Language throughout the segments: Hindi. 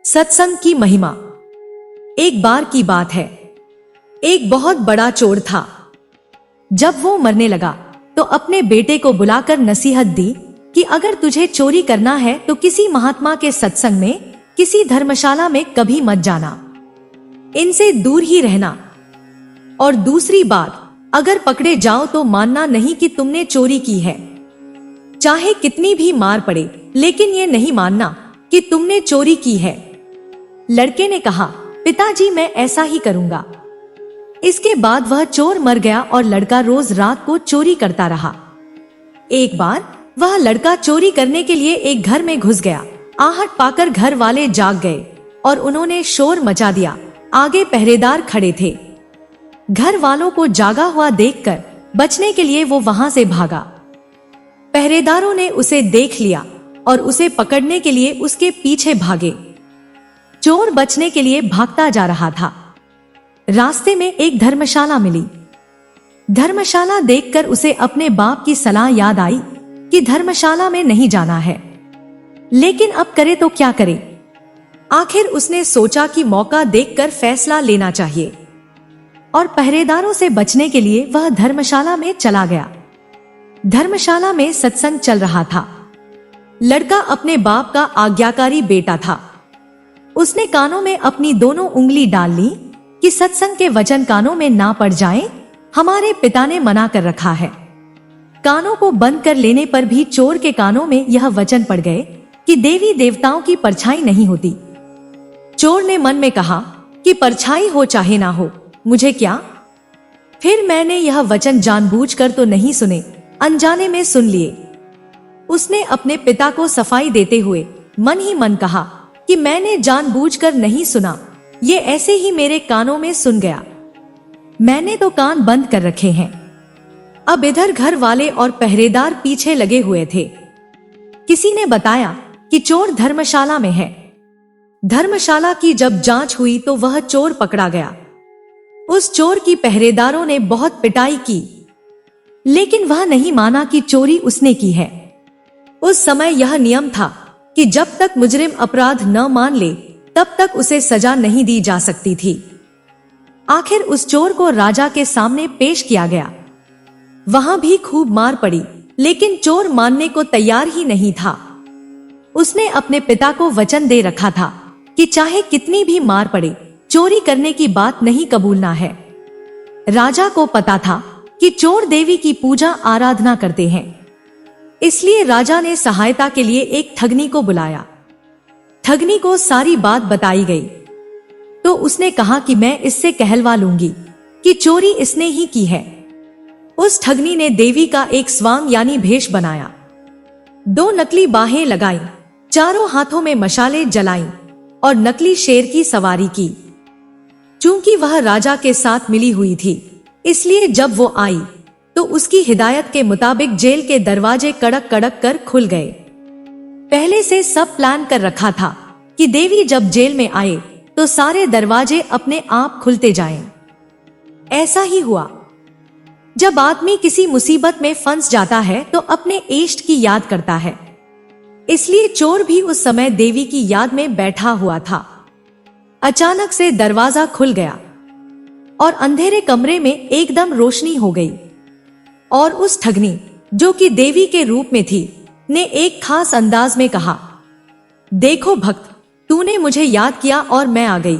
सत्संग की महिमा। एक बार की बात है, एक बहुत बड़ा चोर था। जब वो मरने लगा तो अपने बेटे को बुलाकर नसीहत दी कि अगर तुझे चोरी करना है तो किसी महात्मा के सत्संग में, किसी धर्मशाला में कभी मत जाना, इनसे दूर ही रहना। और दूसरी बात, अगर पकड़े जाओ तो मानना नहीं कि तुमने चोरी की है, चाहे कितनी भी मार पड़े, लेकिन ये नहीं मानना कि तुमने चोरी की है। लड़के ने कहा, पिताजी मैं ऐसा ही करूंगा। इसके बाद वह चोर मर गया और लड़का रोज रात को चोरी करता रहा। एक बार वह लड़का चोरी करने के लिए एक घर में घुस गया। आहट पाकर घर वाले जाग गए और उन्होंने शोर मचा दिया। आगे पहरेदार खड़े थे। घर वालों को जागा हुआ देखकर बचने के लिए वो वहां से भागा। पहरेदारों ने उसे देख लिया और उसे पकड़ने के लिए उसके पीछे भागे। चोर बचने के लिए भागता जा रहा था। रास्ते में एक धर्मशाला मिली। धर्मशाला देखकर उसे अपने बाप की सलाह याद आई कि धर्मशाला में नहीं जाना है, लेकिन अब करे तो क्या करे। आखिर उसने सोचा कि मौका देखकर फैसला लेना चाहिए और पहरेदारों से बचने के लिए वह धर्मशाला में चला गया। धर्मशाला में सत्संग चल रहा था। लड़का अपने बाप का आज्ञाकारी बेटा था। उसने कानों में अपनी दोनों उंगली डाल ली कि सत्संग के वचन कानों में ना पड़ जाएं, हमारे पिता ने मना कर रखा है। कानों को बंद कर लेने पर भी चोर के कानों में यह वचन पड़ गए कि देवी देवताओं की परछाई नहीं होती। चोर ने मन में कहा कि परछाई हो चाहे ना हो, मुझे क्या। फिर मैंने यह वचन जानबूझकर तो नहीं सुने, अनजाने में सुन लिए। उसने अपने पिता को सफाई देते हुए मन ही मन कहा कि मैंने जानबूझकर नहीं सुना, ये ऐसे ही मेरे कानों में सुन गया। मैंने तो कान बंद कर रखे हैं। अब इधर घर वाले और पहरेदार पीछे लगे हुए थे। किसी ने बताया कि चोर धर्मशाला में है। धर्मशाला की जब जांच हुई तो वह चोर पकड़ा गया। उस चोर की पहरेदारों ने बहुत पिटाई की, लेकिन वह नहीं माना कि चोरी उसने की है। उस समय यह नियम था कि जब तक मुजरिम अपराध न मान ले तब तक उसे सजा नहीं दी जा सकती थी। आखिर उस चोर को राजा के सामने पेश किया गया। वहां भी खूब मार पड़ी, लेकिन चोर मानने को तैयार ही नहीं था। उसने अपने पिता को वचन दे रखा था कि चाहे कितनी भी मार पड़े, चोरी करने की बात नहीं कबूलना है। राजा को पता था कि चोर देवी की पूजा आराधना करते हैं, इसलिए राजा ने सहायता के लिए एक ठगनी को बुलाया। ठगनी को सारी बात बताई गई तो उसने कहा कि मैं इससे कहलवा लूंगी कि चोरी इसने ही की है। उस ठगनी ने देवी का एक स्वांग यानी भेष बनाया, 2 नकली बाहें लगाई, चारों हाथों में मशालें जलाईं और नकली शेर की सवारी की। चूंकि वह राजा के साथ मिली हुई थी, इसलिए जब वो आई तो उसकी हिदायत के मुताबिक जेल के दरवाजे कड़क कड़क कर खुल गए। पहले से सब प्लान कर रखा था कि देवी जब जेल में आए तो सारे दरवाजे अपने आप खुलते जाएं। ऐसा ही हुआ। जब आदमी किसी मुसीबत में फंस जाता है तो अपने इष्ट की याद करता है, इसलिए चोर भी उस समय देवी की याद में बैठा हुआ था। अचानक से दरवाजा खुल गया और अंधेरे कमरे में एकदम रोशनी हो गई और उस ठगनी, जो कि देवी के रूप में थी, ने एक खास अंदाज में कहा, देखो भक्त, तूने मुझे याद किया और मैं आ गई।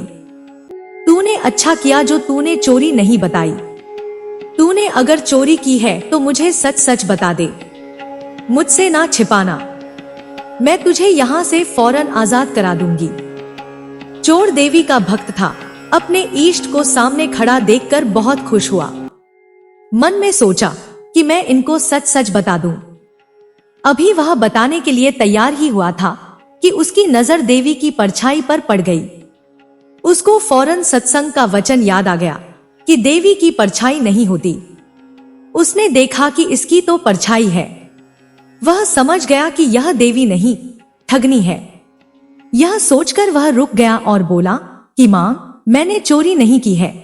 तूने अच्छा किया जो तूने चोरी नहीं बताई। तूने अगर चोरी की है तो मुझे सच सच बता दे, मुझसे ना छिपाना। मैं तुझे यहां से फौरन आजाद करा दूंगी। चोर देवी का भक्त था। अपने इष्ट को सामने खड़ा देखकर बहुत खुश हुआ। मन में सोचा कि मैं इनको सच सच बता दूं। अभी वह बताने के लिए तैयार ही हुआ था कि उसकी नजर देवी की परछाई पर पड़ गई। उसको फौरन सत्संग का वचन याद आ गया कि देवी की परछाई नहीं होती। उसने देखा कि इसकी तो परछाई है। वह समझ गया कि यह देवी नहीं, ठगनी है। यह सोचकर वह रुक गया और बोला कि मां, मैंने चोरी नहीं की है।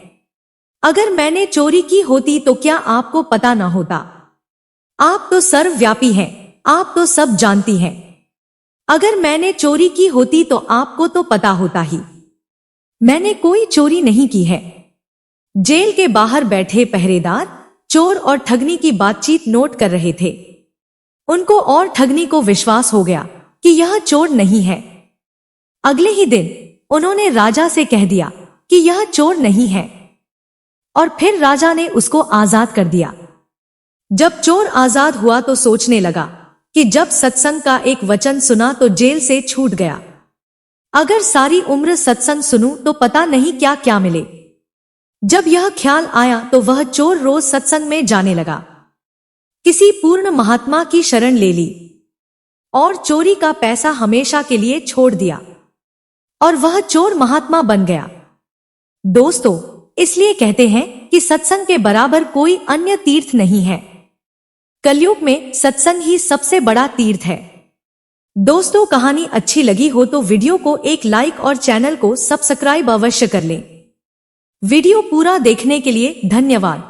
अगर मैंने चोरी की होती तो क्या आपको पता न होता? आप तो सर्वव्यापी हैं, आप तो सब जानती हैं। अगर मैंने चोरी की होती तो आपको तो पता होता ही। मैंने कोई चोरी नहीं की है। जेल के बाहर बैठे पहरेदार चोर और ठगनी की बातचीत नोट कर रहे थे। उनको और ठगनी को विश्वास हो गया कि यह चोर नहीं है। अगले ही दिन उन्होंने राजा से कह दिया कि यह चोर नहीं है, और फिर राजा ने उसको आजाद कर दिया। जब चोर आजाद हुआ तो सोचने लगा कि जब सत्संग का एक वचन सुना तो जेल से छूट गया। अगर सारी उम्र सत्संग सुनूं तो पता नहीं क्या क्या मिले। जब यह ख्याल आया तो वह चोर रोज सत्संग में जाने लगा, किसी पूर्ण महात्मा की शरण ले ली और चोरी का पैसा हमेशा के लिए छोड़ दिया, और वह चोर महात्मा बन गया। दोस्तों, इसलिए कहते हैं कि सत्संग के बराबर कोई अन्य तीर्थ नहीं है। कलयुग में सत्संग ही सबसे बड़ा तीर्थ है। दोस्तों, कहानी अच्छी लगी हो तो वीडियो को एक लाइक और चैनल को सब्सक्राइब अवश्य कर लें। वीडियो पूरा देखने के लिए धन्यवाद।